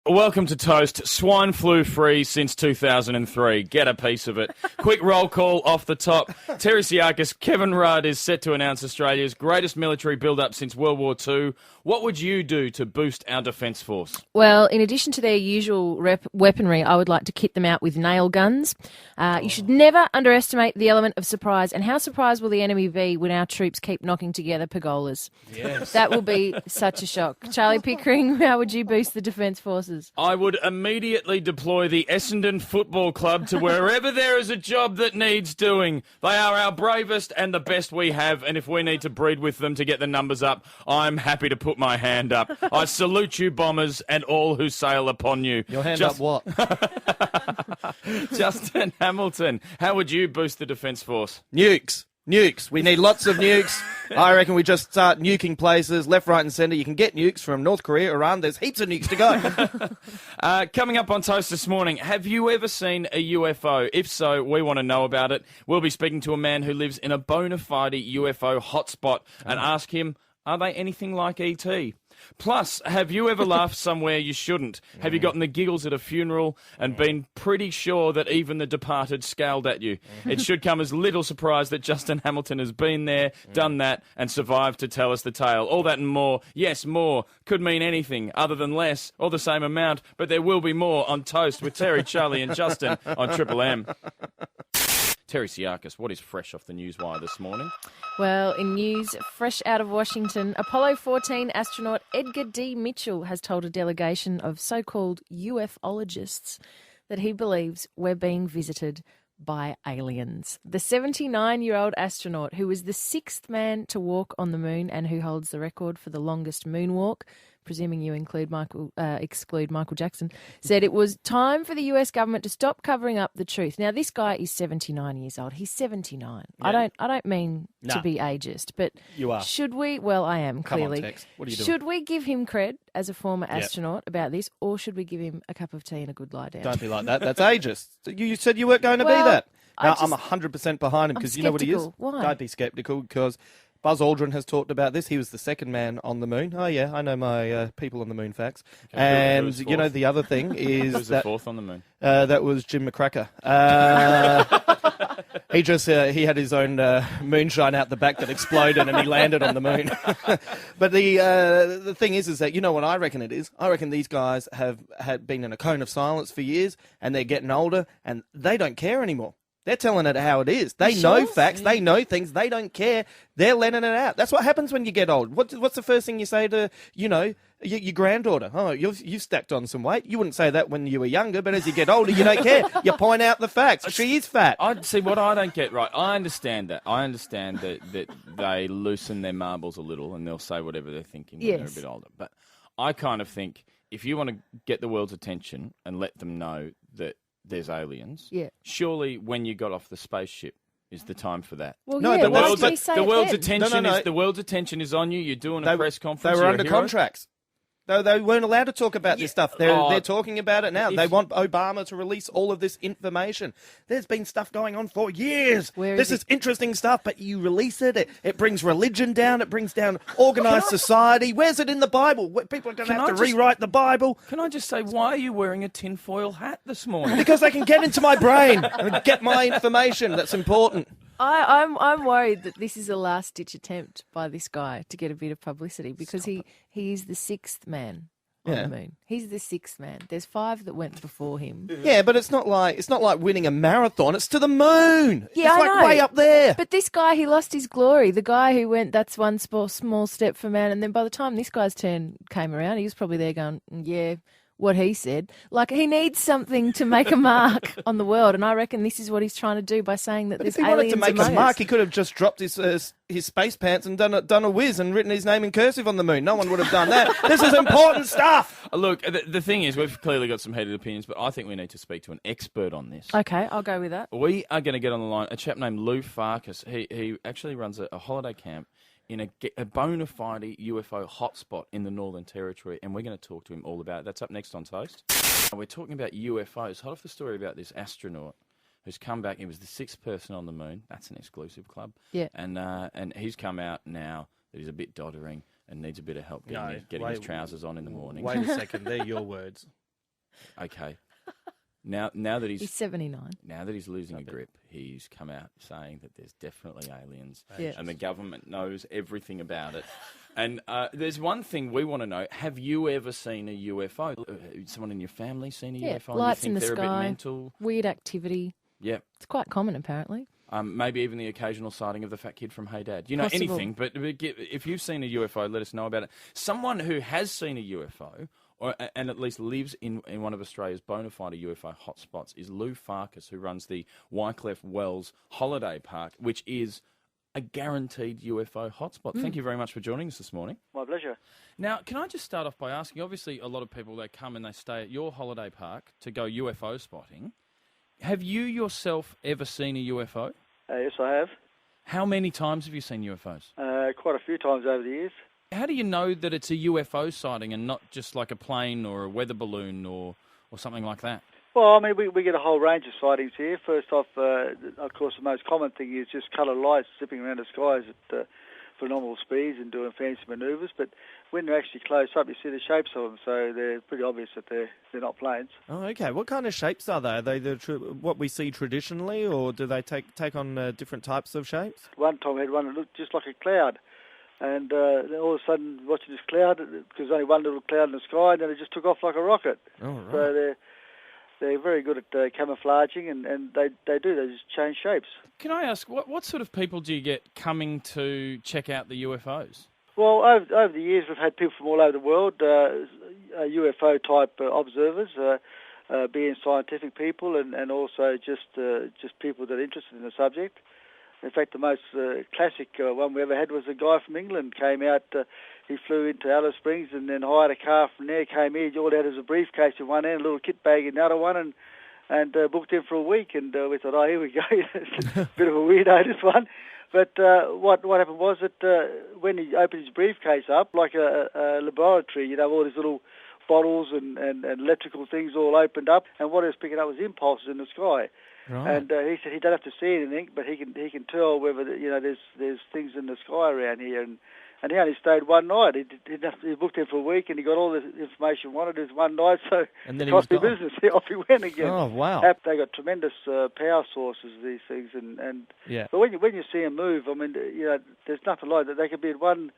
Welcome to Toast. Swine flu free since 2003. Get a piece of it. Quick roll call off the top. Terry Siakis, Kevin Rudd is set to announce Australia's greatest military build-up since World War II. What would you do to boost our defence force? Well, in addition to their usual weaponry, I would like to kit them out with nail guns. You should never underestimate the element of surprise. And how surprised will the enemy be when our troops keep knocking together pergolas? Yes. That will be such a shock. Charlie Pickering, how would you boost the defence forces? I would immediately deploy the Essendon Football Club to wherever there is a job that needs doing. They are our bravest and the best we have, and if we need to breed with them to get the numbers up, I'm happy to put my hand up. I salute you, Bombers, and all who sail upon you. Your hand up what? Justin Hamilton, how would you boost the Defence Force? Nukes. Nukes. We need lots of nukes. I reckon we just start nuking places left, right and centre. You can get nukes from North Korea, Iran. There's heaps of nukes to go. Coming up on Toast this morning, have you ever seen a UFO? If so, we want to know about it. We'll be speaking to a man who lives in a bona fide UFO hotspot and ask him, are they anything like E.T.? Plus, have you ever laughed somewhere you shouldn't? Have you gotten the giggles at a funeral and been pretty sure that even the departed scowled at you? It should come as little surprise that Justin Hamilton has been there, done that, and survived to tell us the tale. All that and more. Yes, more. Could mean anything other than less or the same amount, but there will be more on Toast with Terry, Charlie and Justin on Triple M. Terry Siakis, what is fresh off the newswire this morning? Well, in news fresh out of Washington, Apollo 14 astronaut Edgar D. Mitchell has told a delegation of so-called ufologists that he believes we're being visited by aliens. The 79-year-old astronaut, who was the sixth man to walk on the moon and who holds the record for the longest moonwalk, presuming you exclude Michael Jackson, said it was time for the US government to stop covering up the truth. Now, this guy is 79 years old. He's 79. Yeah. I don't mean to be ageist, but You are. should we? Well, I am, Come on, clearly. Tex. What are you doing? Should we give him cred as a former astronaut about this, or should we give him a cup of tea and a good lie down? Don't be like that. That's ageist. You said you weren't going to Well, be that. I Now, just- I'm 100% behind him because you know what he is? sceptical. Why? Don't be sceptical because Buzz Aldrin has talked about this. He was the second man on the moon. Oh, yeah, I know my people on the moon facts. who And, was you know, fourth? the other thing Who's is the that fourth on the moon? that was Jim McCracker. He just he had his own moonshine out the back that exploded and he landed on the moon. But the thing is that you know what I reckon it is? I reckon these guys had been in a cone of silence for years and they're getting older and they don't care anymore. They're telling it how it is. They know facts. They know things. They don't care. They're letting it out. That's what happens when you get old. What's the first thing you say to, your granddaughter? Oh, you've stacked on some weight. You wouldn't say that when you were younger, but as you get older, you don't care. You point out the facts. She is fat. I see what I don't get right. I understand that. I understand that they loosen their marbles a little and they'll say whatever they're thinking when they're a bit older. But I kind of think if you want to get the world's attention and let them know that there's aliens, surely when you got off the spaceship is the time for that. Well, No, yeah, the why world's- did he say The it world's then? attention No. is the world's attention is on you. You're doing a press conference. They were You're a under hero. contracts. They weren't allowed to talk about this stuff. They're talking about it now. if- They want Obama to release all of this information. There's been stuff going on for years. Where This is is interesting stuff, but you release it. It brings religion down. It brings down organised society. Where's it in the Bible? People are going to Can have I to just- rewrite the Bible Can I just say, why are you wearing a tinfoil hat this morning? because they can get into my brain and get my information. That's important. I'm worried that this is a last-ditch attempt by this guy to get a bit of publicity because he is the sixth man on Yeah. the moon. He's the sixth man. There's 5 that went before him. Yeah, but it's not like winning a marathon. It's to the moon. Yeah, it's I like know. way up there. But this guy, he lost his glory. The guy who went, that's one small step for man. And then by the time this guy's turn came around, he was probably there going, yeah, what he said. Like, he needs something to make a mark on the world. And I reckon this is what he's trying to do by saying that But there's if he wanted aliens to make among a mark, us. he could have just dropped his space pants and done a whiz and written his name in cursive on the moon. No one would have done that. This is important stuff. Look, the thing is, we've clearly got some heated opinions, but I think we need to speak to an expert on this. Okay, I'll go with that. We are going to get on the line a chap named Lou Farkas. He actually runs a holiday camp in a bona fide UFO hotspot in the Northern Territory, and we're going to talk to him all about it. That's up next on Toast. We're talking about UFOs. Hot off the story about this astronaut who's come back. He was the 6th person on the moon. That's an exclusive club. Yeah. And he's come out now that he's a bit doddering and needs a bit of help getting his trousers on in the morning. Wait a second, they're your words. Okay. Now that He's 79. now that he's losing a grip, he's come out saying that there's definitely aliens, Yeah. and the government knows everything about it. And there's one thing we want to know: have you ever seen a UFO? Someone in your family seen a Yeah, UFO? lights and in you the think they're a bit sky. mental? Weird activity. Yeah. It's quite common, apparently. Maybe even the occasional sighting of the fat kid from Hey Dad. You know, Possible. anything. But if you've seen a UFO, let us know about it. Someone who has seen a UFO, and at least lives in one of Australia's bona fide UFO hotspots, is Lou Farkas, who runs the Wycliffe Wells Holiday Park, which is a guaranteed UFO hotspot. Thank you very much for joining us this morning. My pleasure. Now, can I just start off by asking, obviously a lot of people, they come and they stay at your holiday park to go UFO spotting. Have you yourself ever seen a UFO? Yes, I have. How many times have you seen UFOs? Quite a few times over the years. How do you know that it's a UFO sighting and not just like a plane or a weather balloon or something like that? Well, I mean, we get a whole range of sightings here. First off, of course, the most common thing is just coloured lights zipping around the skies at phenomenal speeds and doing fancy manoeuvres. But when they're actually close up, you see the shapes of them, so they're pretty obvious that they're not planes. Oh, okay. What kind of shapes are they? Are they what we see traditionally, or do they take on different types of shapes? One time I had one that looked just like a cloud. And then all of a sudden, watching this cloud, because there's only one little cloud in the sky, and then it just took off like a rocket. Oh, right. So they're very good at camouflaging, and they just change shapes. Can I ask, what sort of people do you get coming to check out the UFOs? Well, over the years, we've had people from all over the world, UFO-type observers, being scientific people, and also just people that are interested in the subject. In fact, the most classic one we ever had was a guy from England came out. He flew into Alice Springs and then hired a car from there. Came here, all he had was a briefcase in one end, a little kit bag in the other one, and booked in for a week. And we thought, oh, here we go. It's a bit of a weirdo, this one. But what happened was that when he opened his briefcase up, like a laboratory, you know, all these little bottles and electrical things all opened up, and what he was picking up was impulses in the sky. Right. And he said he don't have to see anything, but he can tell whether there's things in the sky around here. And he only stayed one night. He booked in for a week, and he got all the information he wanted in one night. So And then he cost was me gone. business. Off he went again. Oh, wow. They got tremendous power sources, these things, and Yeah. but when you see them move, I mean, there's nothing like that. They could be in one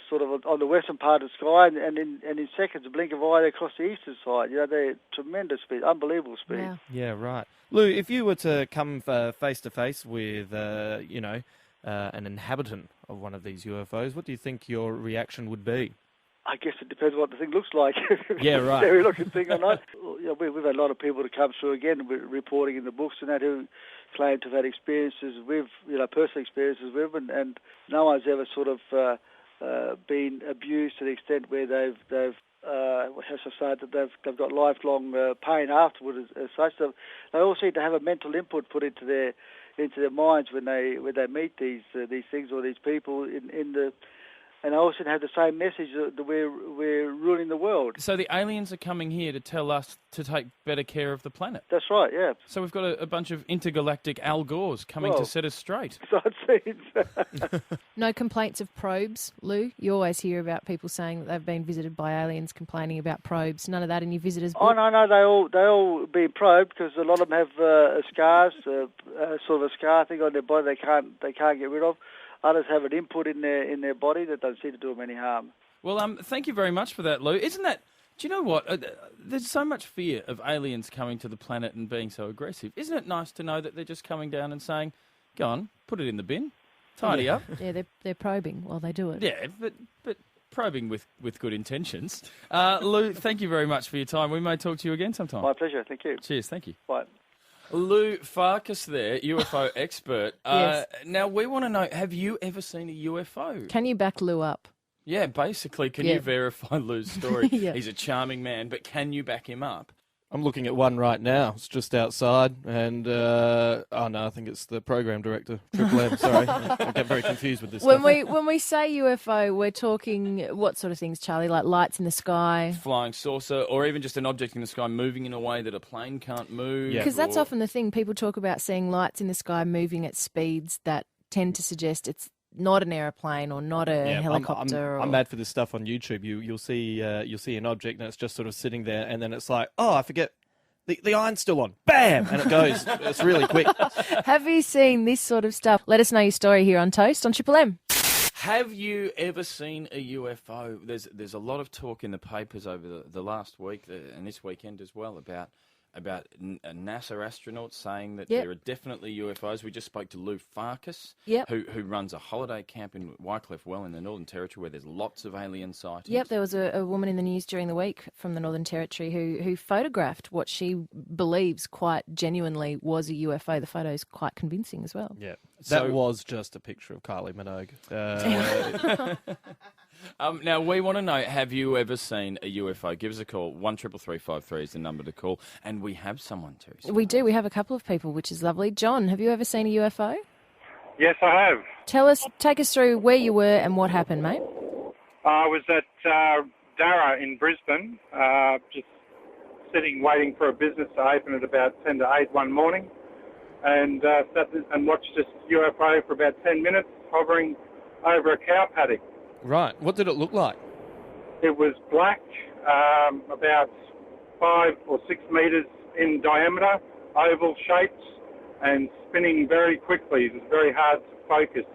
sort of on the western part of the sky, and in seconds, a blink of an eye, they're across the eastern side. They're tremendous speed, unbelievable speed. Wow. Yeah, right. Lou, if you were to come face to face with, an inhabitant of one of these UFOs, what do you think your reaction would be? I guess it depends what the thing looks like. Yeah, right. Scary looking thing or not. We've had a lot of people to come through again, reporting in the books and that, who claim to have had experiences with, personal experiences with, and no one's ever sort of been abused to the extent where they've as I said, that they've got lifelong pain afterward as such. They all seem to have a mental input put into their minds when they meet these things or these people and they also have the same message that we're ruling the world. So the aliens are coming here to tell us to take better care of the planet. That's right, yeah. So we've got a bunch of intergalactic Al Gores coming to set us straight. So it seems. No complaints of probes, Lou? You always hear about people saying that they've been visited by aliens complaining about probes. None of that in your visitors book? Oh, no, they all been probed because a lot of them have scars, sort of a scar thing on their body they can't get rid of. Others have an input in their body that doesn't seem to do them any harm. Well, thank you very much for that, Lou. Isn't that... Do you know what? There's so much fear of aliens coming to the planet and being so aggressive. Isn't it nice to know that they're just coming down and saying, go on, put it in the bin, tidy up. Yeah, they're probing while they do it. Yeah, but probing with good intentions. Lou, thank you very much for your time. We may talk to you again sometime. My pleasure, thank you. Cheers, thank you. Bye. Lou Farkas there, UFO expert. Yes. Now, we want to know, have you ever seen a UFO? Can you back Lou up? Yeah, basically, can Yeah. you verify Lou's story? Yeah. He's a charming man, but can you back him up? I'm looking at one right now. It's just outside, and I think it's the program director, Triple M. Sorry, I get very confused with this. When stuff. we say UFO, we're talking what sort of things, Charlie? Like lights in the sky? Flying saucer, or even just an object in the sky moving in a way that a plane can't move. Yeah. Because that's or- often the thing. People talk about seeing lights in the sky moving at speeds that tend to suggest it's not an aeroplane or not a helicopter. I'm mad for this stuff on YouTube. You'll see an object and it's just sort of sitting there, and then it's like, oh, I forget. The iron's still on. Bam! And it goes. It's really quick. Have you seen this sort of stuff? Let us know your story here on Toast on Triple M. Have you ever seen a UFO? There's a lot of talk in the papers over the last week and this weekend as well about NASA astronauts saying that there are definitely UFOs. We just spoke to Lou Farkas, who runs a holiday camp in Wycliffe Well in the Northern Territory where there's lots of alien sightings. Yep, there was a woman in the news during the week from the Northern Territory who photographed what she believes quite genuinely was a UFO. The photo's quite convincing as well. Yeah, that was just a picture of Kylie Minogue. Now, we want to know, have you ever seen a UFO? Give us a call. 133353 is the number to call. And we have someone too. So. We do. We have a couple of people, which is lovely. John, have you ever seen a UFO? Yes, I have. Take us through where you were and what happened, mate. I was at Darra in Brisbane, just sitting waiting for a business to open at about 10 to 8 one morning, and sat and watched this UFO for about 10 minutes hovering over a cow paddock. Right. What did it look like? It was black, about 5 or 6 metres in diameter, oval shaped, and spinning very quickly. It was very hard to focus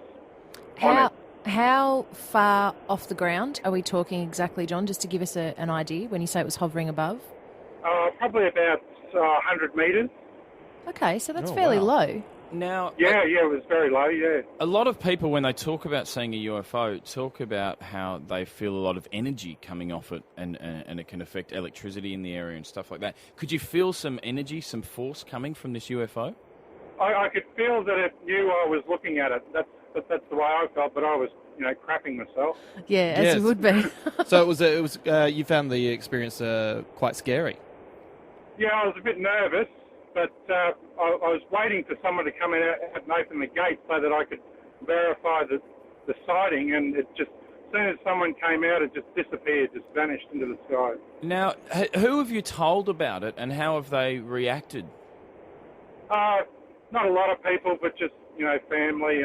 on it. How far off the ground are we talking exactly, John, just to give us an idea when you say it was hovering above? Probably about 100 metres. Okay, so that's fairly low. Now, Yeah, it was very low, yeah. a lot of people, when they talk about seeing a UFO, talk about how they feel a lot of energy coming off it and it can affect electricity in the area and stuff like that. Could you feel some energy, some force coming from this UFO? I could feel that it knew I was looking at it. That's the way I felt, but I was, crapping myself. Yeah, as you would be. So it was. You found the experience quite scary. Yeah, I was a bit nervous, but I was waiting for someone to come in and open the gate so that I could verify the sighting, and it just, as soon as someone came out, it just disappeared, just vanished into the sky. Now, who have you told about it and how have they reacted? Not a lot of people, but just, family,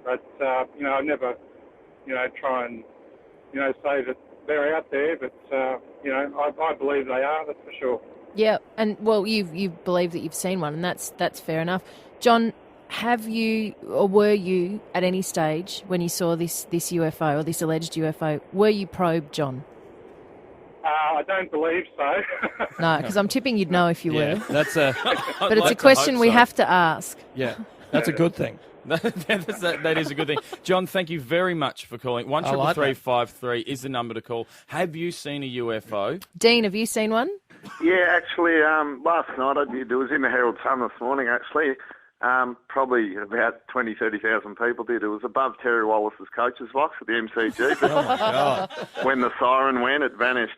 but I never, try and, say that they're out there, but, I believe they are, that's for sure. Yeah, and well, you believe that you've seen one, and that's fair enough. John, have you or were you at any stage when you saw this UFO or this alleged UFO? Were you probed, John? I don't believe so. No, because I'm tipping you'd know if you were. But It's a question we have to ask. Yeah, that's a good thing. That is a good thing. John, thank you very much for calling. 133353 is the number to call. Have you seen a UFO? Dean, have you seen one? Yeah, actually, last night I did. It was in the Herald Sun this morning, actually. Probably about 20,000, 30,000 people did. It was above Terry Wallace's coach's box at the MCG. But Oh, my God. when the siren went, it vanished.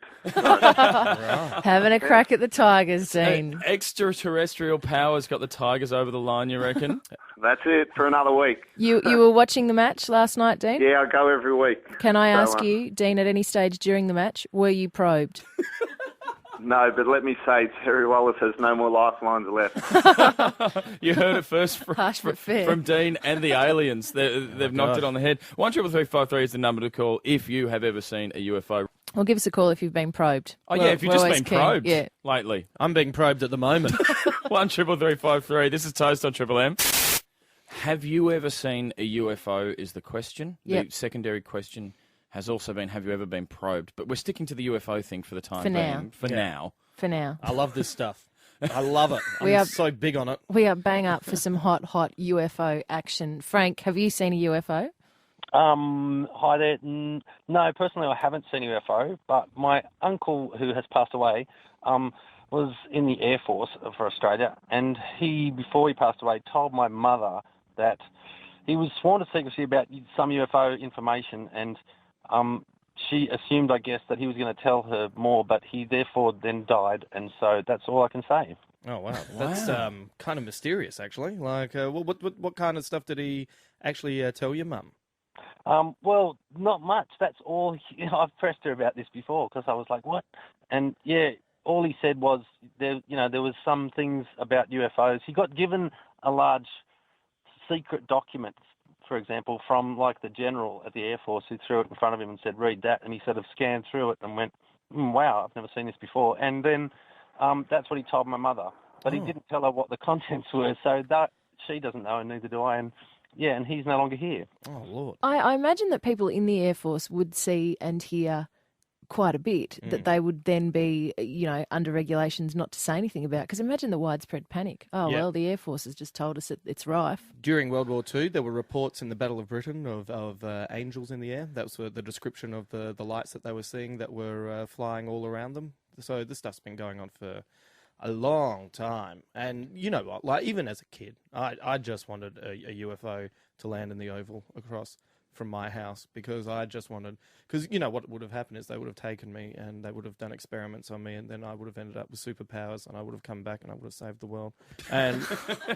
Having a crack at the Tigers, Dean. Extraterrestrial powers got the Tigers over the line, you reckon? That's it for another week. You were watching the match last night, Dean? Yeah, I go every week. Can I So, ask you, Dean, at any stage during the match, were you probed? No, but let me say, Terry Wallace has no more lifelines left. You heard it first Harsh but fair. from Dean and the aliens. They've knocked it on the head. 133353 is the number to call if you have ever seen a UFO. Well, give us a call if you've been probed. Oh, yeah, if you've We're just always been keen. probed Yeah. lately. I'm being probed at the moment. 133353. This is Toast on Triple M. Have you ever seen a UFO is the question. Yep. The secondary question has also been, have you ever been probed? But we're sticking to the UFO thing for the time For now. being. For now. For now. I love this stuff. I love it. We I'm are- so big on it. We are bang up for some hot UFO action. Frank, have you seen a UFO? Hi there. No, personally, I haven't seen a UFO, but my uncle, who has passed away, was in the Air Force for Australia, and he, before he passed away, told my mother that he was sworn to secrecy about some UFO information, and she assumed, I guess, that he was going to tell her more, but he therefore then died, and so that's all I can say. Oh, wow. That's kind of mysterious, actually. Like, what kind of stuff did he actually tell your mum? Well, not much. That's all. I've pressed her about this before because I was like, what? And yeah, all he said was there was some things about UFOs. He got given a large secret document for example, from like the general at the Air Force who threw it in front of him and said, read that, and he sort of scanned through it and went, wow, I've never seen this before. And then that's what he told my mother. But he didn't tell her what the contents were, so that she doesn't know, and neither do I. And and he's no longer here. Oh, Lord. I imagine that people in the Air Force would see and hear quite a bit that they would then be, under regulations not to say anything about. Because imagine the widespread panic. Oh, Yeah. well, the Air Force has just told us that it's rife. During World War II, there were reports in the Battle of Britain of angels in the air. That was the description of the lights that they were seeing that were flying all around them. So this stuff's been going on for a long time. And you know what? Like, even as a kid, I just wanted a UFO to land in the Oval across from my house because I just wanted... Because, what would have happened is they would have taken me and they would have done experiments on me, and then I would have ended up with superpowers and I would have come back and I would have saved the world. And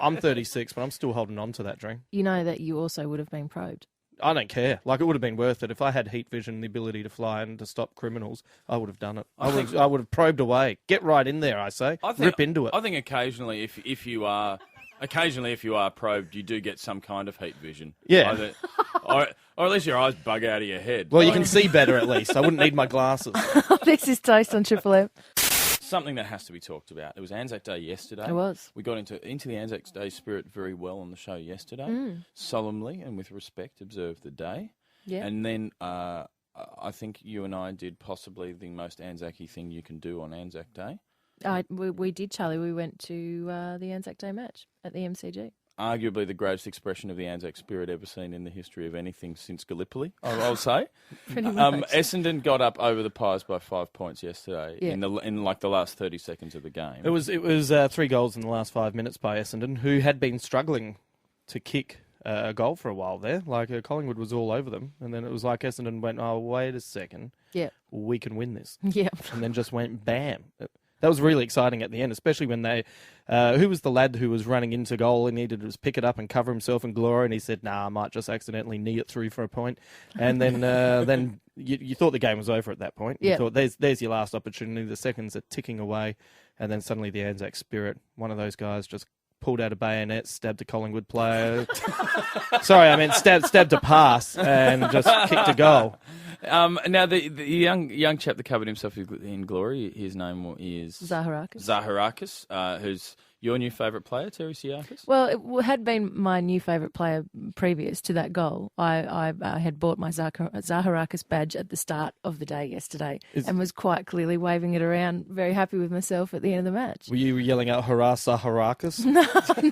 I'm 36, but I'm still holding on to that dream. You know that you also would have been probed. I don't care. Like, it would have been worth it. If I had heat vision and the ability to fly and to stop criminals, I would have done it. I would have probed away. Get right in there, I say. Rip into it. I think occasionally, if you are probed, you do get some kind of heat vision. Yeah. Or at least your eyes bug out of your head. Well, you can see better at least. I wouldn't need my glasses. This is Toast on Triple M. Something that has to be talked about. It was Anzac Day yesterday. It was. We got into the Anzac Day spirit very well on the show yesterday. Solemnly and with respect observed the day. Yeah. And then I think you and I did possibly the most Anzac-y thing you can do on Anzac Day. We did, Charlie. We went to the Anzac Day match at the MCG. Arguably the greatest expression of the Anzac spirit ever seen in the history of anything since Gallipoli, I'll say. Pretty much. Essendon got up over the Pies by 5 points yesterday Yeah. in like the last 30 seconds of the game. It was 3 goals in the last 5 minutes by Essendon, who had been struggling to kick a goal for a while there. Like, Collingwood was all over them. And then it was like Essendon went, oh, wait a second. Yeah. We can win this. Yeah. And then just went bam. That was really exciting at the end, especially when they... who was the lad who was running into goal and needed to just pick it up and cover himself in glory? And he said, I might just accidentally knee it through for a point. And then then you thought the game was over at that point. You thought, there's your last opportunity. The seconds are ticking away. And then suddenly the Anzac spirit, one of those guys just pulled out a bayonet, stabbed a Collingwood player. Sorry, I meant stabbed a pass and just kicked a goal. Now, the young chap that covered himself in glory, his name is... Zaharakis. Who's your new favourite player, Terry Siakis? Well, it had been my new favourite player previous to that goal. I had bought my Zaharakis badge at the start of the day yesterday and was quite clearly waving it around, very happy with myself at the end of the match. Were you yelling out, hurrah, Zaharakis?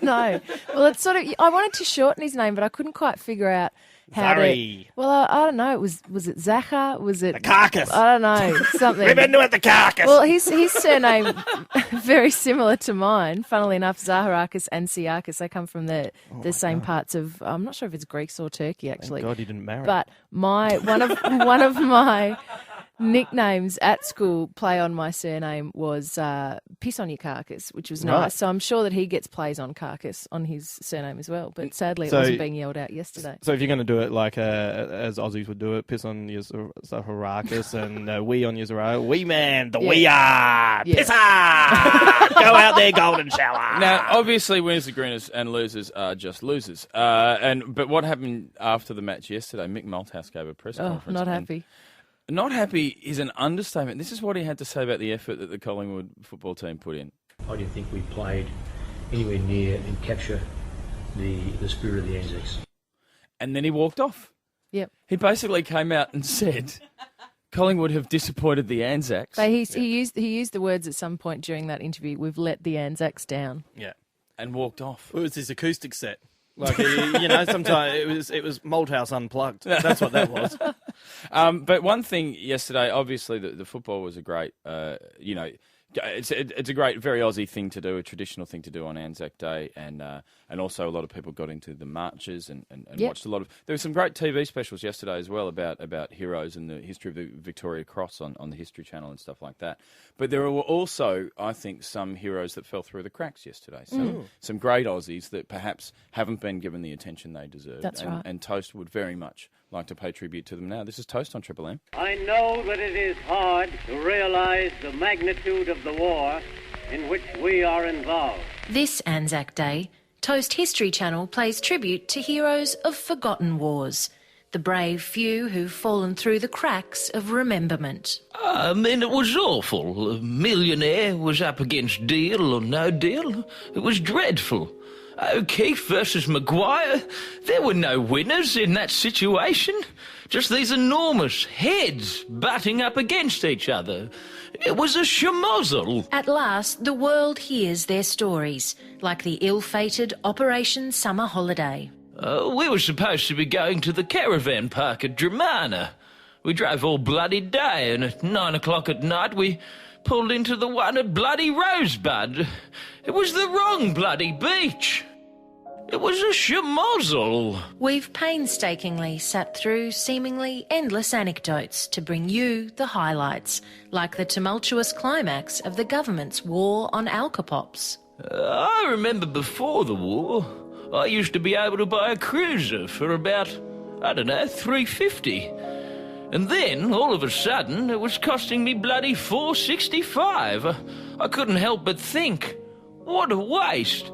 No. Well, it's sort of... I wanted to shorten his name, but I couldn't quite figure out how Zari. to... Well, I don't know. Was it Zaha? Was it... The carcass. I don't know. Something. Rip into it, the carcass. Well, his surname, very similar to mine. Funnily enough, Zaharakis and Siakis, they come from the same parts of... I'm not sure if it's Greece or Turkey, actually. Thank God he didn't marry. But one of my nicknames at school, play on my surname, was Piss on Your Carcass, which was nice. Right. So I'm sure that he gets plays on Carcass on his surname as well. But sadly, it wasn't being yelled out yesterday. So if you're going to do it like as Aussies would do it, piss on your Zaharakis and wee on your Zaharakis. Wee man, we are. Yeah. Pisser! Go out there, golden shower. Now, obviously, winners are grinners and losers are just losers. But what happened after the match yesterday? Mick Malthouse gave a press conference. Not happy. Not happy is an understatement. This is what he had to say about the effort that the Collingwood football team put in. I didn't think we played anywhere near and capture the spirit of the Anzacs. And then he walked off. Yep. He basically came out and said, Collingwood have disappointed the Anzacs. But he used the words at some point during that interview, we've let the Anzacs down. Yeah. And walked off. It was his acoustic set. Like, sometimes it was Malthouse unplugged. That's what that was. But one thing yesterday, obviously, the football was a great, it's a great, very Aussie thing to do, a traditional thing to do on Anzac Day, and also a lot of people got into the marches and watched a lot of. There were some great TV specials yesterday as well about heroes and the history of the Victoria Cross on the History Channel and stuff like that. But there were also, I think, some heroes that fell through the cracks yesterday. Some great Aussies that perhaps haven't been given the attention they deserve. That's right. And Toast would very much like to pay tribute to them now. This is Toast on Triple M. I know that it is hard to realise the magnitude of the war in which we are involved. This Anzac Day, Toast History Channel plays tribute to heroes of forgotten wars, the brave few who've fallen through the cracks of rememberment. It was awful. A millionaire was up against deal or no deal. It was dreadful. O'Keefe versus Maguire. There were no winners in that situation. Just these enormous heads butting up against each other. It was a schmozzle. At last, the world hears their stories, like the ill-fated Operation Summer Holiday. We were supposed to be going to the caravan park at Dramana. We drove all bloody day, and at 9 o'clock at night we pulled into the one at bloody Rosebud. It was the wrong bloody beach. It was a schmozzle. We've painstakingly sat through seemingly endless anecdotes to bring you the highlights, like the tumultuous climax of the government's war on alcopops. I remember before the war, I used to be able to buy a cruiser for about, $3.50. And then, all of a sudden, it was costing me bloody $4.65. I couldn't help but think, what a waste.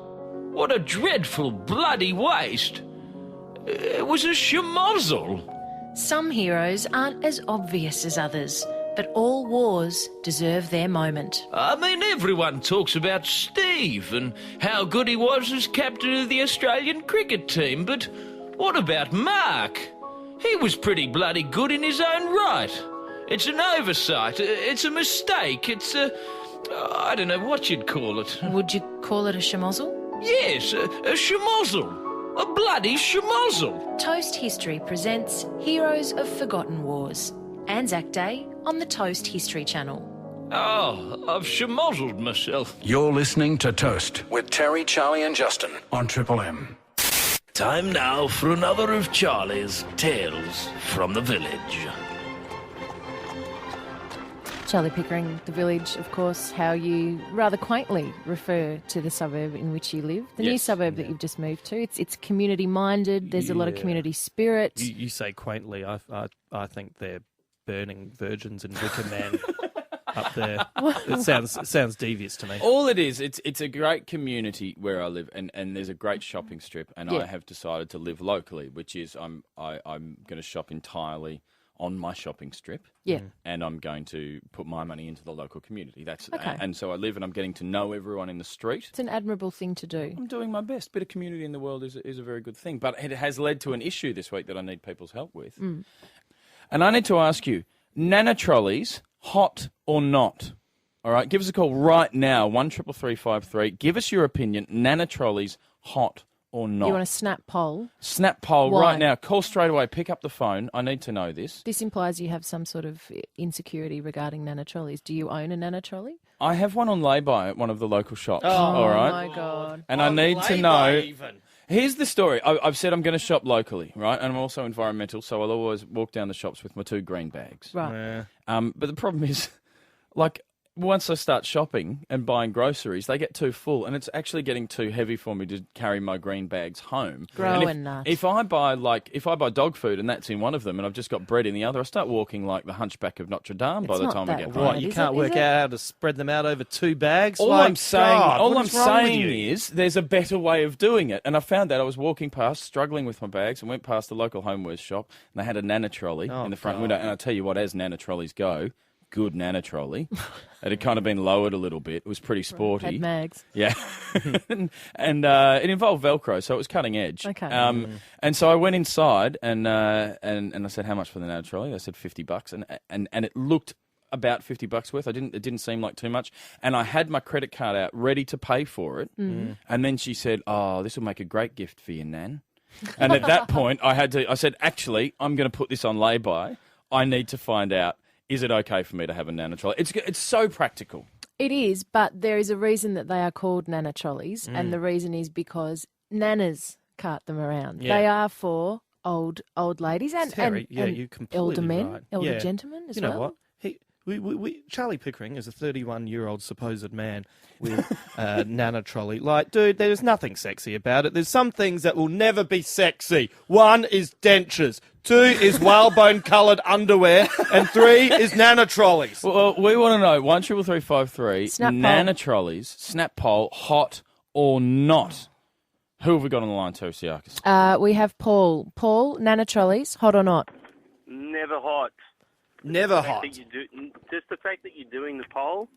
What a dreadful bloody waste. It was a schmozzle. Some heroes aren't as obvious as others, but all wars deserve their moment. Everyone talks about Steve and how good he was as captain of the Australian cricket team, but what about Mark? He was pretty bloody good in his own right. It's an oversight. It's a mistake. It's a... I don't know what you'd call it. Would you call it a schmozzle? Yes, a schmozzle. A bloody schmozzle. Toast History presents Heroes of Forgotten Wars. Anzac Day on the Toast History Channel. Oh, I've schmozzled myself. You're listening to Toast with Terry, Charlie and Justin on Triple M. Time now for another of Charlie's Tales from the Village. Charlie Pickering, the village, of course, how you rather quaintly refer to the suburb in which you live. The new suburb that you've just moved to. It's community-minded. There's a lot of community spirit. You say quaintly. I think they're burning virgins in Wicker Man up there. It sounds devious to me. All it is, it's a great community where I live, and there's a great shopping strip, and I have decided to live locally, which is I'm going to shop entirely on my shopping strip. Yeah. And I'm going to put my money into the local community. That's okay. And so I live and I'm getting to know everyone in the street. It's an admirable thing to do. I'm doing my best. Bit of community in the world is a very good thing. But it has led to an issue this week that I need people's help with. Mm. And I need to ask you, Nana trolleys, hot or not? All right, give us a call right now, 133353. Give us your opinion, Nana trolleys, hot or not? You want a snap poll? Snap poll Why? right now. Call straight away. Pick up the phone. I need to know this. This implies you have some sort of insecurity regarding nana trolleys. Do you own a nana trolley? I have one on lay-by at one of the local shops. Oh, all right? my God. And I need to know... Here's the story. I've said I'm going to shop locally, right? And I'm also environmental, so I'll always walk down the shops with my 2 green bags. Right. But the problem is, like, once I start shopping and buying groceries, they get too full, and it's actually getting too heavy for me to carry my green bags home. Growing nuts. If I buy dog food and that's in one of them, and I've just got bread in the other, I start walking like the Hunchback of Notre Dame by the time I get home. What, you can't work out how to spread them out over 2 bags? All I'm saying is there's a better way of doing it. And I found that I was walking past, struggling with my bags, and went past the local homewares shop, and they had a Nana trolley in the front window. And I tell you what, as Nana trolleys go, good Nana trolley. It had kind of been lowered a little bit. It was pretty sporty. Had mags. Yeah. and it involved Velcro, so it was cutting edge. Okay. And so I went inside and I said, how much for the Nana trolley? They said $50, and it looked about $50 worth. It didn't seem like too much. And I had my credit card out ready to pay for it. And then she said, oh, this will make a great gift for you, Nan. And at that point, I said, actually, I'm going to put this on lay-by. I need to find out, is it okay for me to have a Nana trolley? It's so practical. It is, but there is a reason that they are called Nana trolleys, and the reason is because nanas cart them around. Yeah. They are for old ladies and you completely elder men, right. elder gentlemen as well. You know what? Charlie Pickering is a 31-year-old supposed man with a Nana trolley. Like, dude, there's nothing sexy about it. There's some things that will never be sexy. 1 is dentures. 2 is whalebone coloured underwear. And 3 is Nana trolleys. Well, we want to know, 133353, Snap Nana poll. trolleys, snap poll, hot or not? Who have we got on the line, Terry Siakis? We have Paul. Paul, Nana Trolleys, hot or not? Never hot. Never hot. Just the fact that you're doing the poll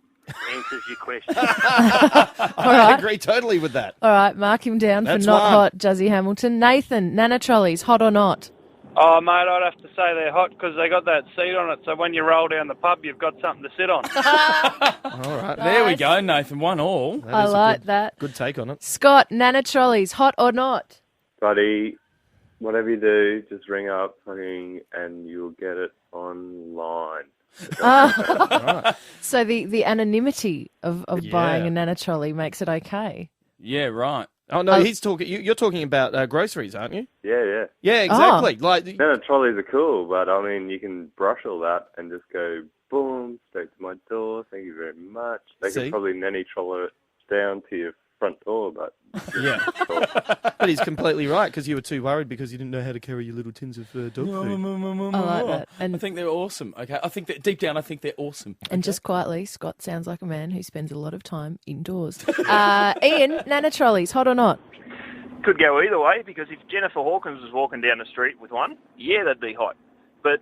answers your question. I agree totally with that. All right, mark him down That's for not one. hot, Juzzy Hamilton. Nathan, Nana Trolleys, hot or not? Oh, mate, I'd have to say they're hot because they got that seat on it, so when you roll down the pub, you've got something to sit on. All right. There we go, Nathan. 1-1. That I is a like good, that. Good take on it. Scott, Nana Trolleys, hot or not? Buddy, whatever you do, just ring up and you'll get it online. So the anonymity of buying Yeah. a Nana Trolley makes it okay. Yeah, right. Oh, no, he's talking. You're talking about groceries, aren't you? Yeah. Yeah, exactly. Like, No, trolleys are cool, but I mean, you can brush all that and just go, boom, straight to my door. Thank you very much. They See? could probably nanny troll it down to your front door, but yeah. But he's completely right, because you were too worried because you didn't know how to carry your little tins of dog food. I like that. I think they're awesome. Okay, I think that deep down, I think they're awesome. And just quietly, Scott sounds like a man who spends a lot of time indoors. Ian, Nana Trolleys, hot or not? Could go either way, because if Jennifer Hawkins was walking down the street with one, yeah, that'd be hot. But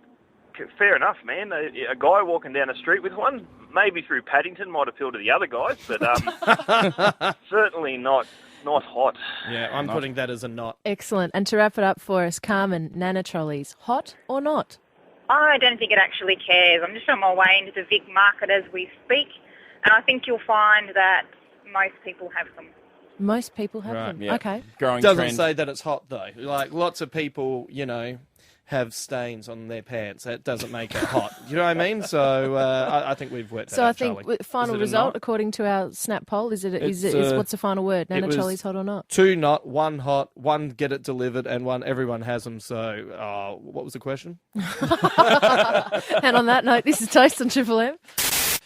fair enough, man. A guy walking down the street with one, maybe through Paddington, might appeal to the other guys, but certainly not hot. Yeah, I'm putting that as a not. Excellent. And to wrap it up for us, Carmen, Nana Trolleys, hot or not? I don't think it actually cares. I'm just on my way into the Vic market as we speak, and I think you'll find that most people have them. Most people have Right, them. yeah. Okay. Growing Doesn't trend. say that it's hot, though. Like, lots of people, have stains on their pants. That doesn't make it hot. You know what I mean? So I think we've worked that So out, I think Charlie. final Is it a result not? according to our snap poll is It's, what's the final word? Nana was Trolleys, hot or not? 2 not, 1 hot, 1 get it delivered, and 1 everyone has them. So, what was the question? And on that note, this is Toast on Triple M.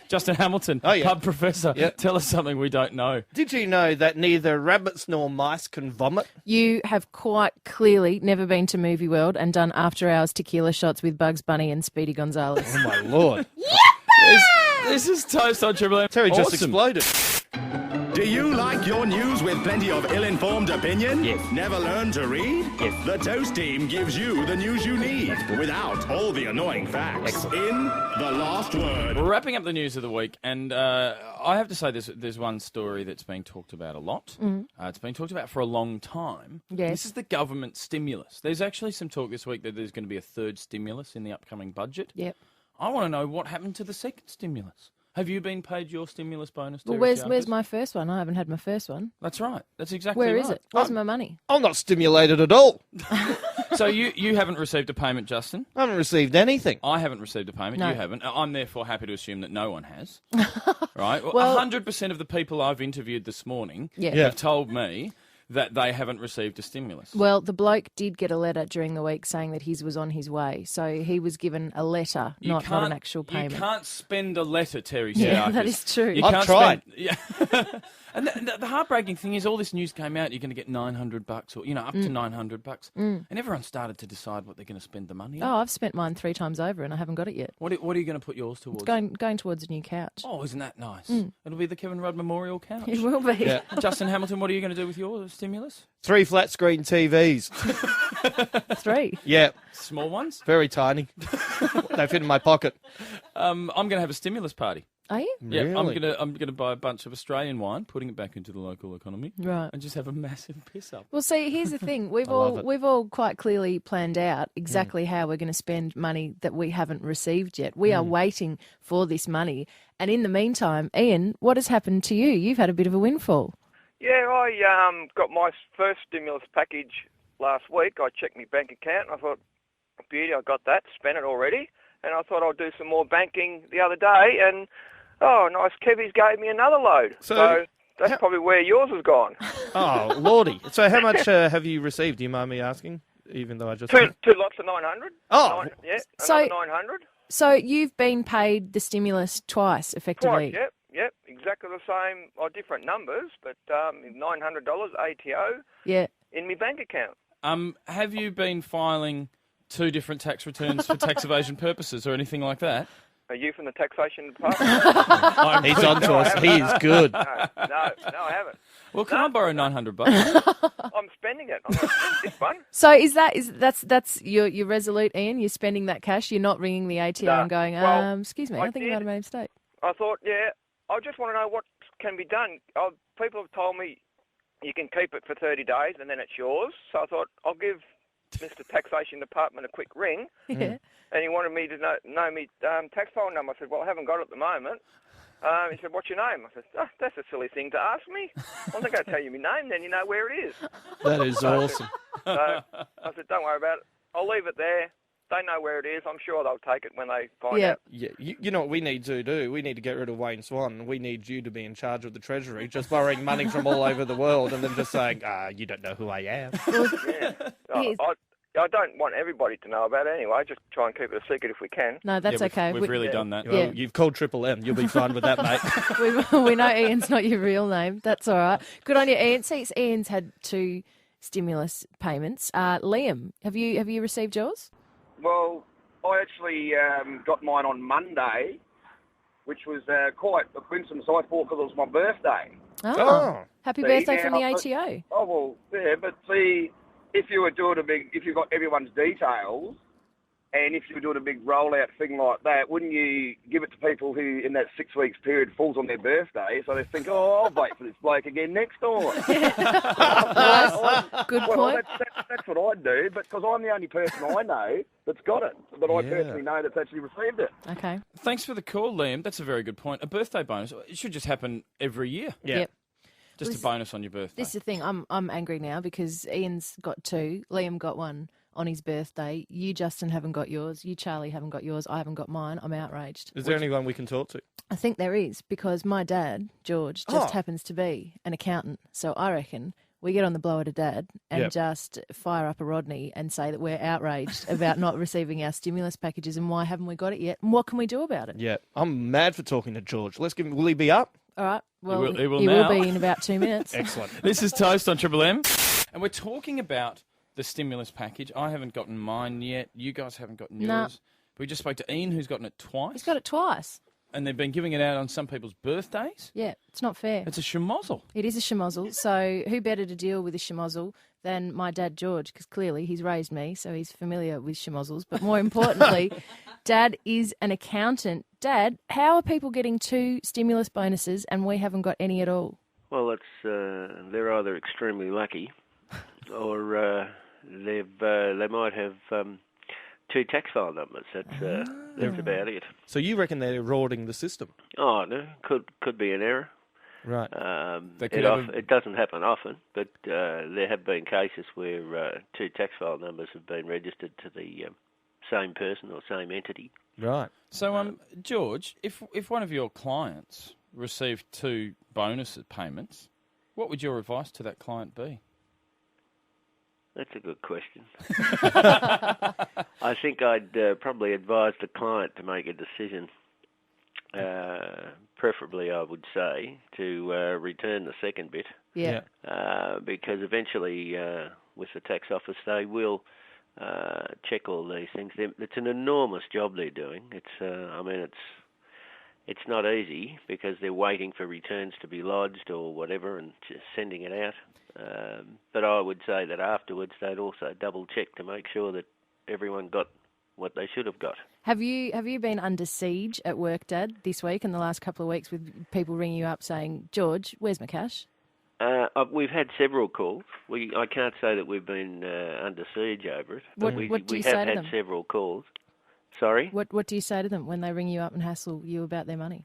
Justin Hamilton, pub professor. Yep. Tell us something we don't know. Did you know that neither rabbits nor mice can vomit? You have quite clearly never been to Movie World and done after-hours tequila shots with Bugs Bunny and Speedy Gonzales. Oh, my Lord. This is Toast on Triple M. Terry just Awesome. exploded. Do you like your news with plenty of ill-informed opinion? Yes. Never learn to read? Yes. The Toast Team gives you the news you need without all the annoying facts. In The Last Word. We're wrapping up the news of the week, and I have to say there's one story that's been talked about a lot. It's been talked about for a long time. Yes. This is the government stimulus. There's actually some talk this week that there's going to be a third stimulus in the upcoming budget. Yep. I want to know what happened to the second stimulus. Have you been paid your stimulus bonus? Well, Terry where's Siakis? my first one? I haven't had my first one. That's right. That's exactly Where right. is it? Where's my money? I'm not stimulated at all. So you haven't received a payment, Justin? I haven't received anything. I haven't received a payment. No. You haven't. I'm therefore happy to assume that no one has. Right? Well- 100% of the people I've interviewed this morning Yeah. Yeah. have told me that they haven't received a stimulus. Well, the bloke did get a letter during the week saying that his was on his way. So he was given a letter, not an actual payment. You can't spend a letter, Terry Yeah, Siakis. that is true. You I've can't tried. Yeah. And the heartbreaking thing is, all this news came out. You're going to get $900, or up to $900, and everyone started to decide what they're going to spend the money on. Oh, I've spent mine 3 times over and I haven't got it yet. What are you going to put yours towards? It's going towards a new couch. Oh, isn't that nice? It'll be the Kevin Rudd Memorial Couch. It will be. Yeah. Justin Hamilton, what are you going to do with your stimulus? 3 flat screen TVs. 3. Yeah, Small ones? very tiny. They fit in my pocket. I'm going to have a stimulus party. Are you? Yeah, Really? I'm gonna buy a bunch of Australian wine, putting it back into the local economy, Right. and just have a massive piss up. Well, see, here's the thing. We've love it. we've all quite clearly planned out exactly how we're going to spend money that we haven't received yet. We are waiting for this money. And in the meantime, Ian, what has happened to you? You've had a bit of a windfall. Yeah, I got my first stimulus package last week. I checked my bank account and I thought, beauty, I got that, spent it already. And I thought I'll do some more banking the other day and, oh, nice, Kevy's gave me another load. So that's probably where yours has gone. Oh, lordy. So how much have you received? Do you mind me asking? Even though I just... Two lots of 900. Oh. Yeah, So- another 900. So you've been paid the stimulus twice, effectively. Twice, yep, exactly the same, or different numbers, but $900 ATO Yeah. in my bank account. Have you been filing 2 different tax returns for tax evasion purposes or anything like that? Are you from the taxation department? He's on to us. He is good. No, I haven't. Well, can I borrow $900? I'm spending it. I'm going to spend this one. So that's you're resolute, Ian? You're spending that cash? You're not ringing the ATO No. and going, Well, excuse me, I I think I might have made a mistake. I thought, I just want to know what can be done. People have told me you can keep it for 30 days and then it's yours. So I thought I'll give Mr. Taxation Department a quick ring. Yeah. And he wanted me to know me tax file number. I said, well, I haven't got it at the moment. He said, what's your name? I said, that's a silly thing to ask me. I'm not going to tell you my name, then you know where it is. That is awesome. So I said, don't worry about it. I'll leave it there. They know where it is. I'm sure they'll take it when they find out. Yeah, you know what we need to do? We need to get rid of Wayne Swan. We need you to be in charge of the Treasury, just borrowing money from all over the world and then just saying, you don't know who I am. I don't want everybody to know about it anyway. Just try and keep it a secret if we can. No, that's okay. We've really done that. Well, you've called Triple M. You'll be fine with that, mate. we know Ian's not your real name. That's all right. Good on you, Ian. See, Ian's had 2 stimulus payments. Liam, have you received yours? Well, I actually got mine on Monday, which was quite a coincidence. I thought because it was my birthday. Oh. Happy birthday from the now, ATO. Oh, well, yeah, but see, if you were doing if you got everyone's details, and if you were doing a big rollout thing like that, wouldn't you give it to people who, in that 6 weeks period, falls on their birthday, so they think, I'll wait for this bloke again next time. Good well, point. That's what I'd do, but because I'm the only person I know that's got it, that I personally know that's actually received it. Okay. Thanks for the call, Liam. That's a very good point. A birthday bonus, it should just happen every year. Yeah. Yep. Just a bonus on your birthday. This is the thing. I'm angry now because Ian's got 2. Liam got 1 on his birthday. You, Justin, haven't got yours. You, Charlie, haven't got yours. I haven't got mine. I'm outraged. Is there anyone we can talk to? I think there is because my dad, George, just happens to be an accountant. So I reckon we get on the blower to Dad and just fire up a Rodney and say that we're outraged about not receiving our stimulus packages and why haven't we got it yet and what can we do about it? Yeah, I'm mad for talking to George. Let's give him. Will he be up? All right. Well, he will he now. will be in about 2 minutes. Excellent. This is Toast on Triple M, and we're talking about the stimulus package. I haven't gotten mine yet. You guys haven't gotten yours. No. We just spoke to Ian, who's gotten it twice. He's got it twice. And they've been giving it out on some people's birthdays. Yeah, it's not fair. It's a schmozzle. It is a schmozzle. So who better to deal with a schmozzle than my dad, George, because clearly he's raised me, so he's familiar with schmozzles. But more importantly, Dad is an accountant. Dad, how are people getting 2 stimulus bonuses and we haven't got any at all? Well, they're either extremely lucky or they might have 2 tax file numbers. That's about it. So you reckon they're eroding the system? Oh, no, could be an error. Right. It doesn't happen often, but there have been cases where 2 tax file numbers have been registered to the same person or same entity. Right. So, George, if one of your clients received 2 bonus payments, what would your advice to that client be? That's a good question. I think I'd probably advise the client to make a decision. Preferably, I would say, to return the second bit. Yeah. Because eventually, with the tax office, they will check all these things. It's an enormous job they're doing. It's not easy because they're waiting for returns to be lodged or whatever and just sending it out. But I would say that afterwards they'd also double check to make sure that everyone got what they should have got. Have you been under siege at work, Dad, this week and the last couple of weeks with people ringing you up saying, George, where's my cash? We've had several calls. I can't say that we've been under siege over it. What do you say to them? We have had several calls. Sorry? What do you say to them when they ring you up and hassle you about their money?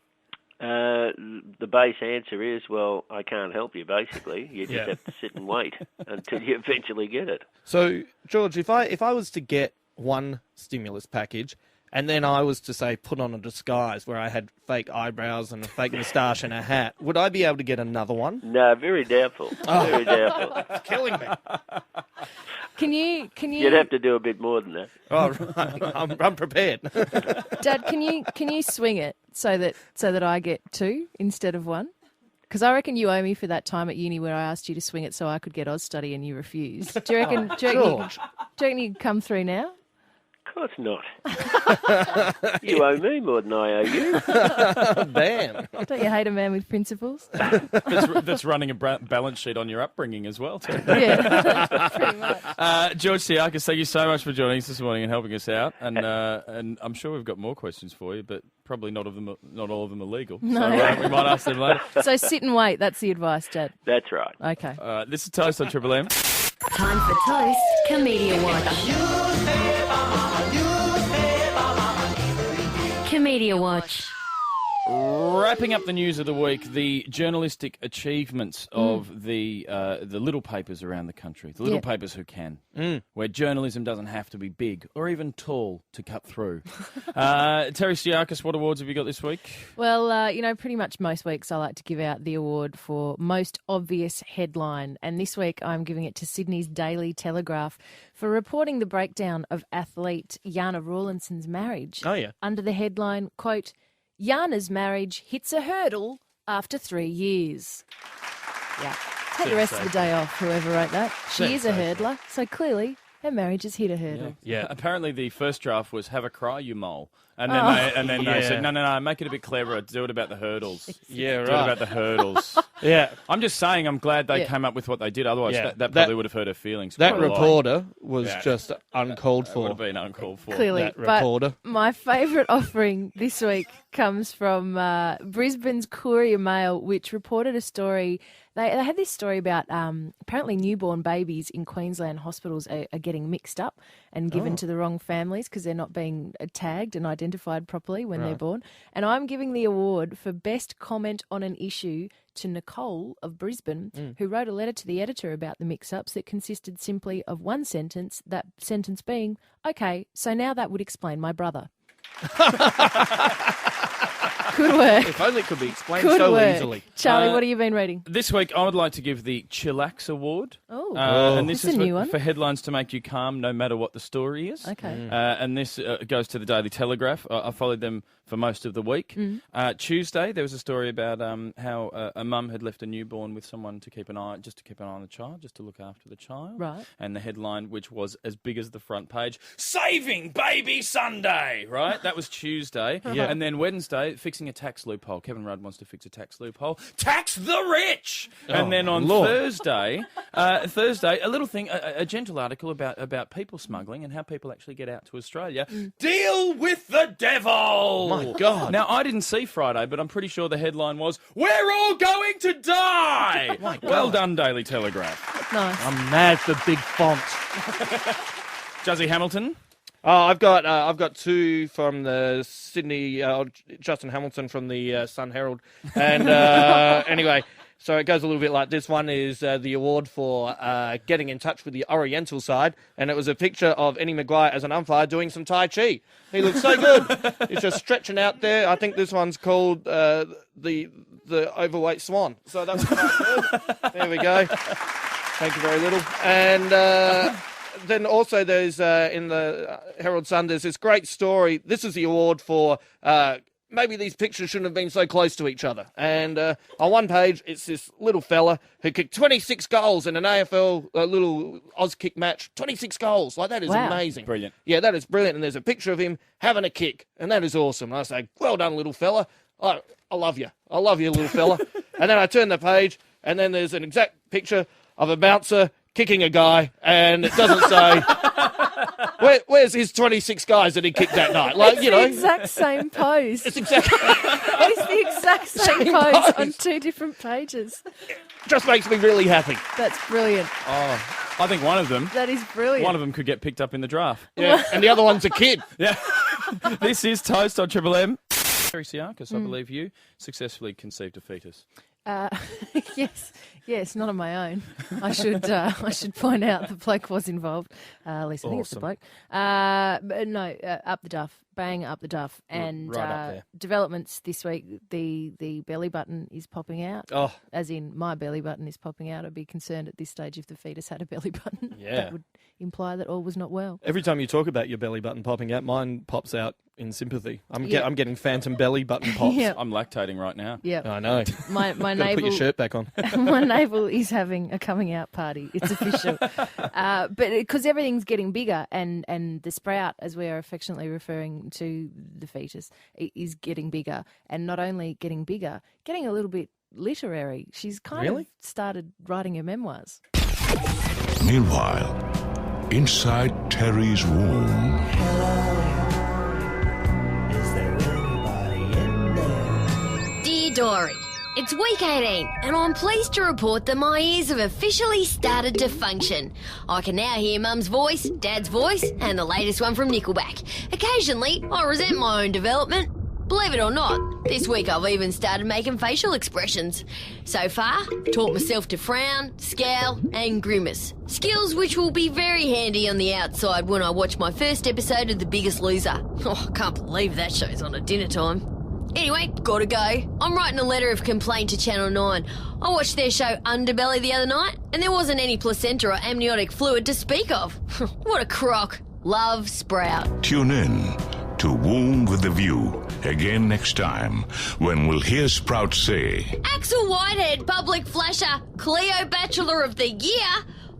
The base answer is, well, I can't help you, basically. You just have to sit and wait until you eventually get it. So, George, if I was to get one stimulus package and then I was to, say, put on a disguise where I had fake eyebrows and a fake moustache and a hat, would I be able to get another one? No, very doubtful. Very doubtful. It's killing me. Can you? You'd have to do a bit more than that. Oh, right. I'm prepared. Dad, can you swing it so that I get 2 instead of 1? Because I reckon you owe me for that time at uni where I asked you to swing it so I could get Oz study and you refused. Do you reckon? Do you reckon you can come through now? Of course not. You owe me more than I owe you. Bam. Don't you hate a man with principles? That's running a balance sheet on your upbringing as well, too. Yeah, pretty much. George Tsiakis, thank you so much for joining us this morning and helping us out. And I'm sure we've got more questions for you, but probably not all of them are legal. No. So we might ask them later. So sit and wait. That's the advice, Jad. That's right. Okay. This is Toast on Triple M. Time for Toast Comedia Watch. Comedia Watch. Wrapping up the news of the week, the journalistic achievements of the little papers around the country, the little papers who can, where journalism doesn't have to be big or even tall to cut through. Terry Tsiakis, what awards have you got this week? Well, pretty much most weeks I like to give out the award for most obvious headline. And this week I'm giving it to Sydney's Daily Telegraph for reporting the breakdown of athlete Jana Rawlinson's marriage. Oh, yeah. Under the headline, quote, Jana's marriage hits a hurdle after 3 years. Yeah. Take the rest of the day off, whoever wrote that. She is a hurdler, so clearly her marriage has hit a hurdle. Yeah. Apparently the first draft was have a cry, you mole. And then they said, no, make it a bit cleverer. Do it about the hurdles. Yeah, right. Do it about the hurdles. Yeah. I'm just saying I'm glad they came up with what they did. Otherwise, that probably would have hurt her feelings. That quite a lot. reporter was just uncalled for. Would have been uncalled for. Clearly. That reporter. But my favourite offering this week comes from Brisbane's Courier Mail, which reported a story. They had this story about apparently newborn babies in Queensland hospitals are getting mixed up and given to the wrong families because they're not being tagged and identified properly when they're born. And I'm giving the award for best comment on an issue to Nicole of Brisbane, who wrote a letter to the editor about the mix-ups that consisted simply of one sentence, that sentence being, okay, so now that would explain my brother. Good work. If only it could be explained Good so work. easily. Charlie, what have you been reading? This week, I would like to give the Chillax Award. Oh, and this that's is a new one. for headlines to make you calm no matter what the story is. Okay. And this goes to the Daily Telegraph. I followed them for most of the week. Tuesday, there was a story about how a mum had left a newborn with someone to keep an eye on the child, just to look after the child. Right. And the headline, which was as big as the front page, Saving Baby Sunday, right? That was Tuesday. Yeah. And then Wednesday, fixing a tax loophole. Kevin Rudd wants to fix a tax loophole. Tax the rich! And then on Thursday, a little thing, a gentle article about people smuggling and how people actually get out to Australia. Deal with the devil! My God. Now, I didn't see Friday, but I'm pretty sure the headline was, We're all going to die! My God. Well done, Daily Telegraph. Nice. I'm mad for big font. Juzzy Hamilton. Oh, I've got two from the Sydney, Justin Hamilton from the Sun Herald. And anyway, so it goes a little bit like this. One is the award for getting in touch with the Oriental side, and it was a picture of Eddie Maguire as an umpire doing some Tai Chi. He looks so good. He's just stretching out there. I think this one's called the Overweight Swan. So that's quite good. There we go. Thank you very little. And then also there's in the Herald Sun, there's this great story. This is the award for maybe these pictures shouldn't have been so close to each other. And on one page, it's this little fella who kicked 26 goals in an AFL little Auskick match. 26 goals. Like, that is amazing. Brilliant. Yeah, that is brilliant. And there's a picture of him having a kick. And that is awesome. And I say, well done, little fella. I love you. I love you, little fella. And then I turn the page, and then there's an exact picture of a bouncer kicking a guy, and it doesn't say where's his 26 guys that he kicked that night. Like, It's you know, the exact same pose. It's exactly It's the exact same pose on two different pages. just makes me really happy. That's brilliant. Oh, I think one of them. That is brilliant. One of them could get picked up in the draft. Yeah, and the other one's a kid. Yeah. This is Toast on Triple M. Terry Tsiakis, I believe you successfully conceived a fetus. Yes, not on my own. I should point out the bloke was involved. At least I think it's the bloke. But no, up the duff, bang up the duff, and right up there. developments this week. The belly button is popping out. Oh, as in my belly button is popping out. I'd be concerned at this stage if the fetus had a belly button. Yeah. That would imply that all was not well. every time you talk about your belly button popping out, mine pops out in sympathy. I'm getting phantom belly button pops. Yeah. I'm lactating right now. Yeah, I know. my Gotta navel. put your shirt back on. My Stable is having a coming out party. It's official. But because everything's getting bigger and the sprout, as we are affectionately referring to the fetus, is getting bigger. And not only getting bigger, getting a little bit literary. She's kind of started writing her memoirs. Meanwhile, inside Terry's womb. Dear Dory, it's week 18 and I'm pleased to report that my ears have officially started to function. I can now hear Mum's voice, Dad's voice and the latest one from Nickelback. Occasionally, I resent my own development. Believe it or not, this week I've even started making facial expressions. So far, taught myself to frown, scowl and grimace. Skills which will be very handy on the outside when I watch my first episode of The Biggest Loser. Oh, I can't believe that show's on at dinner time. Anyway, gotta go. I'm writing a letter of complaint to Channel 9. I watched their show Underbelly the other night and there wasn't any placenta or amniotic fluid to speak of. What a crock. Love, Sprout. Tune in to Womb with the View again next time when we'll hear Sprout say, Axel Whitehead, public flasher, Cleo Bachelor of the Year.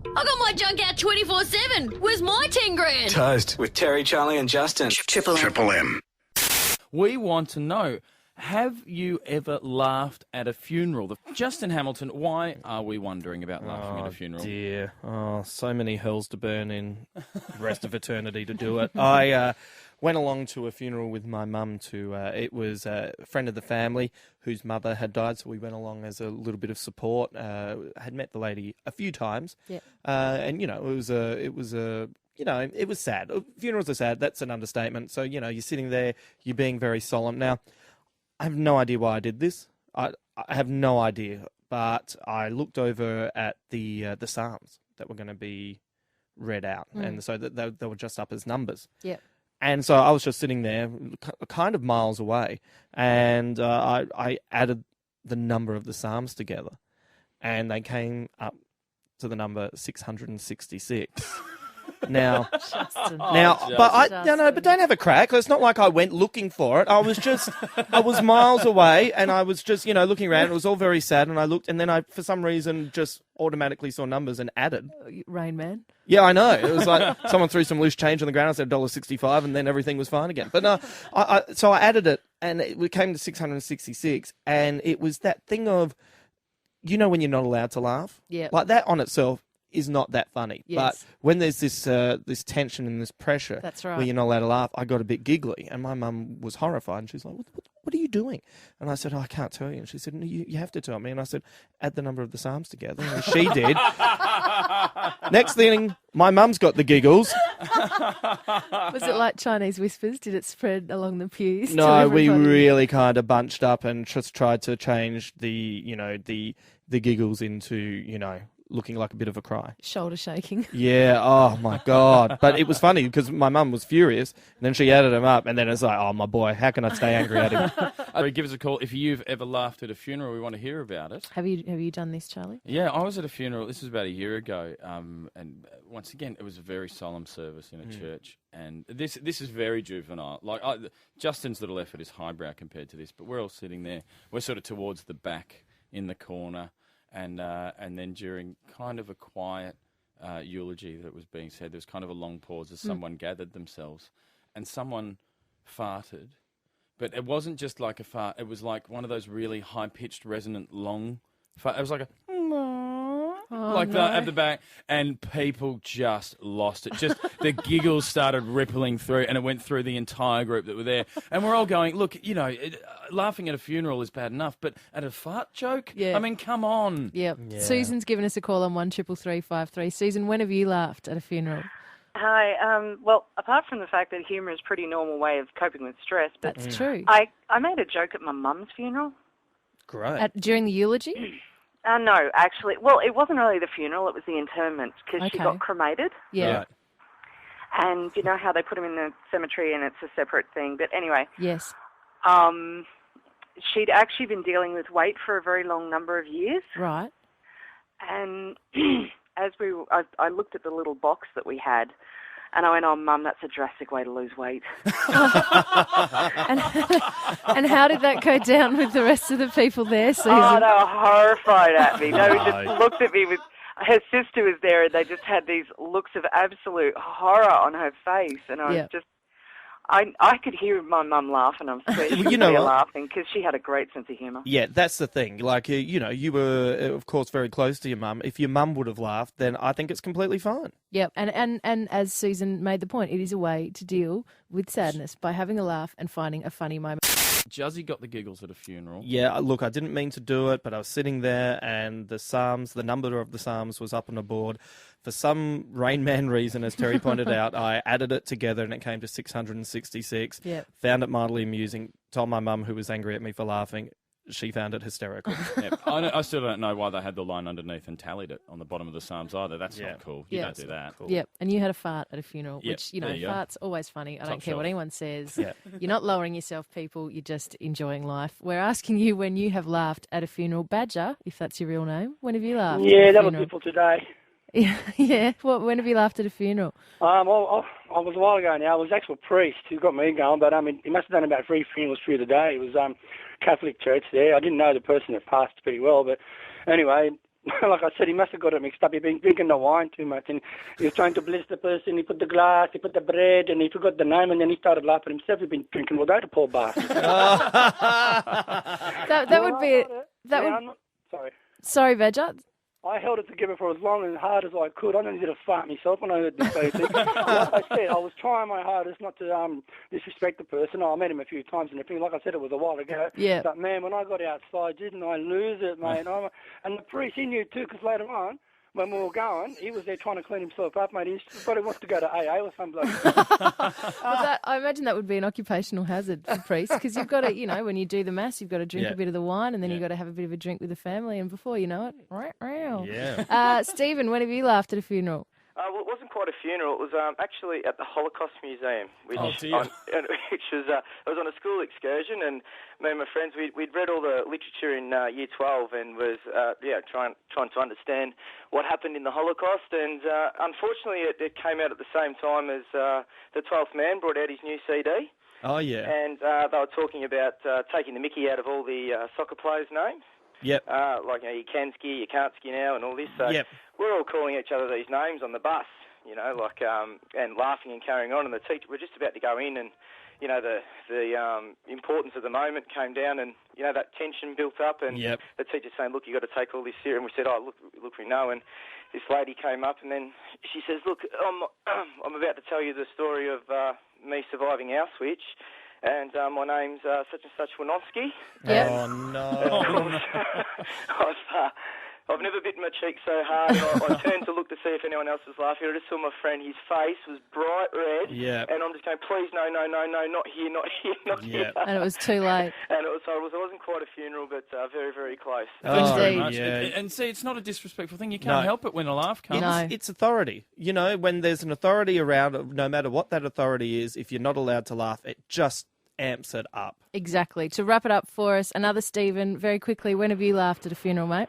I got my junk out 24/7. Where's my 10 grand? Toast with Terry, Charlie and Justin. Triple M. We want to know, have you ever laughed at a funeral? Justin Hamilton, why are we wondering about laughing at a funeral? Dear. Oh, so many hells to burn in the rest of eternity to do it. I went along to a funeral with my mum it was a friend of the family whose mother had died, so we went along as a little bit of support. Had met the lady a few times. Yeah. And, it was sad. Funerals are sad. That's an understatement. So, you're sitting there, you're being very solemn. Now, I have no idea why I did this. I have no idea. But I looked over at the Psalms that were going to be read out. And so they were just up as numbers. Yep. And so I was just sitting there kind of miles away. And I added the number of the Psalms together. And they came up to the number 666. Now, Justin. But don't have a crack. It's not like I went looking for it. I was miles away, and I was just, looking around. It was all very sad, and I looked, and then I, for some reason, just automatically saw numbers and added. Rain Man. Yeah, I know. It was like someone threw some loose change on the ground. I said $1.65, and then everything was fine again. But no, so I added it, and it came to 666, and it was that thing of, when you're not allowed to laugh, like that on itself is not that funny. Yes. But when there's this tension and this pressure, That's right. where you're not allowed to laugh, I got a bit giggly, and my mum was horrified, and she's like, what are you doing? And I said, I can't tell you. And she said, no, you have to tell me. And I said, add the number of the Psalms together. And she did. Next thing, my mum's got the giggles. Was it like Chinese whispers? Did it spread along the pews? No, we really kind of bunched up and just tried to change the giggles into, looking like a bit of a cry. Shoulder shaking. Yeah, oh my God. But it was funny because my mum was furious and then she added him up and then it's like, oh my boy, how can I stay angry at him? Give us a call if you've ever laughed at a funeral. We want to hear about it. Have you done this, Charlie? Yeah, I was at a funeral. This was about a year ago. And once again, it was a very solemn service in a church. And this is very juvenile. Justin's little effort is highbrow compared to this, but we're all sitting there. We're sort of towards the back in the corner. And then during kind of a quiet eulogy that was being said, there was kind of a long pause as someone gathered themselves and someone farted. But it wasn't just like a fart. It was like one of those really high-pitched, resonant, long fart. It was like a... that at the back, and people just lost it. Just the giggles started rippling through, and it went through the entire group that were there. And we're all going, look, laughing at a funeral is bad enough, but at a fart joke? Yeah. I mean, come on. Yep. Yeah. Susan's given us a call on 133353. Susan, when have you laughed at a funeral? Hi. Well, apart from the fact that humour is a pretty normal way of coping with stress, but That's true. I made a joke at my mum's funeral. Great. During the eulogy? No, actually. Well, it wasn't really the funeral, it was the interment, because she got cremated. Yeah. Right. And you know how they put them in the cemetery and it's a separate thing. But anyway. Yes. She'd actually been dealing with weight for a very long number of years. Right. And as I looked at the little box that we had, And I went, oh, Mum, that's a drastic way to lose weight. And how did that go down with the rest of the people there, Susan? Oh, they were horrified at me. They just looked at me with... Her sister was there, and they just had these looks of absolute horror on her face. And I was just... I could hear my mum laughing. I'm sure she was laughing because she had a great sense of humour. Yeah, that's the thing. Like, you were, of course, very close to your mum. If your mum would have laughed, then I think it's completely fine. Yep, and as Susan made the point, it is a way to deal with sadness by having a laugh and finding a funny moment. Juzzy got the giggles at a funeral. Yeah, look, I didn't mean to do it, but I was sitting there and the number of the Psalms was up on the board. For some Rain Man reason, as Terry pointed out, I added it together and it came to 666. Yep. Found it mildly amusing. Told my mum, who was angry at me for laughing. She found it hysterical. Yep. I still don't know why they had the line underneath and tallied it on the bottom of the Psalms either. That's not cool. You don't do that. Cool. Yep, and you had a fart at a funeral, Yep. which, fart's always funny. I don't care shelf. what anyone says. Yeah. You're not lowering yourself, people. You're just enjoying life. We're asking you when you have laughed at a funeral. Badger, if that's your real name, when have you laughed? Yeah, at a that was funeral? beautiful today. Yeah. When have you laughed at a funeral? I was a while ago now. It was actually a priest who got me going, but he must have done about 3 funerals through the day. It was Catholic church there. I didn't know the person that passed pretty well, but anyway, like I said, he must have got it mixed up. He'd been drinking the wine too much, and he was trying to bless the person. He put the glass, he put the bread, and he forgot the name, and then he started laughing himself. He'd been drinking all day, the poor bastard. That would be... Sorry. Sorry, Badger. I held it together for as long and hard as I could. I nearly did a fart myself when I heard this thing. Like I said, I was trying my hardest not to disrespect the person. I met him a few times and everything. Like I said, it was a while ago. Yeah. But, man, when I got outside, didn't I lose it, mate? And the priest, he knew too, because later on, when we were going, he was there trying to clean himself up, mate. He probably wants to go to AA or some bloke. I imagine that would be an occupational hazard for priests, because you've got to, when you do the mass, you've got to drink a bit of the wine, and then you've got to have a bit of a drink with the family, and before you know it, yeah. Stephen, when have you laughed at a funeral? Well, it wasn't quite a funeral. It was actually at the Holocaust Museum, which was it was on a school excursion, and me and my friends we'd read all the literature in Year 12 and was trying to understand what happened in the Holocaust. And unfortunately, it came out at the same time as the 12th Man brought out his new CD. Oh yeah. And they were talking about taking the mickey out of all the soccer players' names. Yep. You can ski, you can't ski now, and all this. So we're all calling each other these names on the bus, and laughing and carrying on. And the teacher, we're just about to go in, and the importance of the moment came down, and that tension built up, and the teacher saying, "Look, you got to take all this serious." And we said, "Oh, look, we know." And this lady came up, and then she says, "Look, I'm about to tell you the story of me surviving Auschwitz. And my name's such and such Winofsky." Yep. Oh, no. I've never bitten my cheek so hard. I turned to look to see if anyone else was laughing. I just saw my friend, his face was bright red. Yeah. And I'm just going, please, no, not here, not here. And it was too late. And it wasn't quite a funeral, but very, very close. Thanks very Indeed. much. Yeah. And see, it's not a disrespectful thing. You can't help it when a laugh comes. No. It's authority. When there's an authority around, no matter what that authority is, if you're not allowed to laugh, it just amps it up. Exactly. To wrap it up for us, another Stephen, very quickly, when have you laughed at a funeral, mate?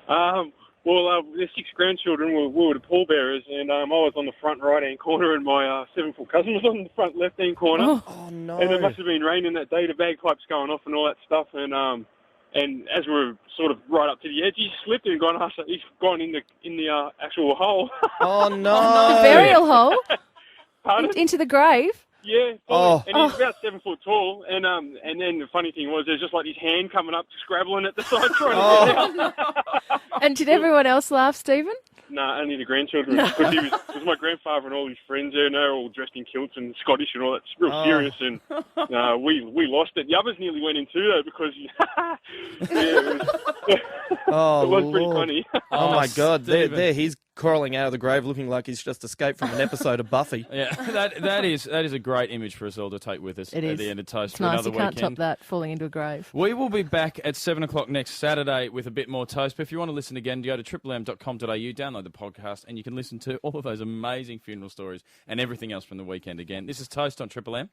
There's 6 grandchildren. We were the pallbearers, and I was on the front right-hand corner, and my 7-foot cousin was on the front left-hand corner. Oh, no. And it must have been raining that day, the bagpipes going off and all that stuff, and as we were sort of right up to the edge, he slipped and he's gone in the actual hole. Oh, no. The burial hole? Pardon? Into the grave? Yeah, Oh. and he's about 7 foot tall, and then the funny thing was, there's just like his hand coming up, scrabbling at the side, trying to get out. And did everyone else laugh, Stephen? No, only the grandchildren. Because it was my grandfather and all his friends there, and they were all dressed in kilts and Scottish and all that. It's real serious, and we lost it. The others nearly went in too, though, because it was pretty funny. Oh, my God. There he's crawling out of the grave looking like he's just escaped from an episode of Buffy. Yeah, that is a great image for us all to take with us at the end of Toast It's for nice. another You can't weekend. top that, falling into a grave. We will be back at 7 o'clock next Saturday with a bit more Toast. But if you want to listen again, go to triplem.com.au, download the podcast, and you can listen to all of those amazing funeral stories and everything else from the weekend again. This is Toast on Triple M.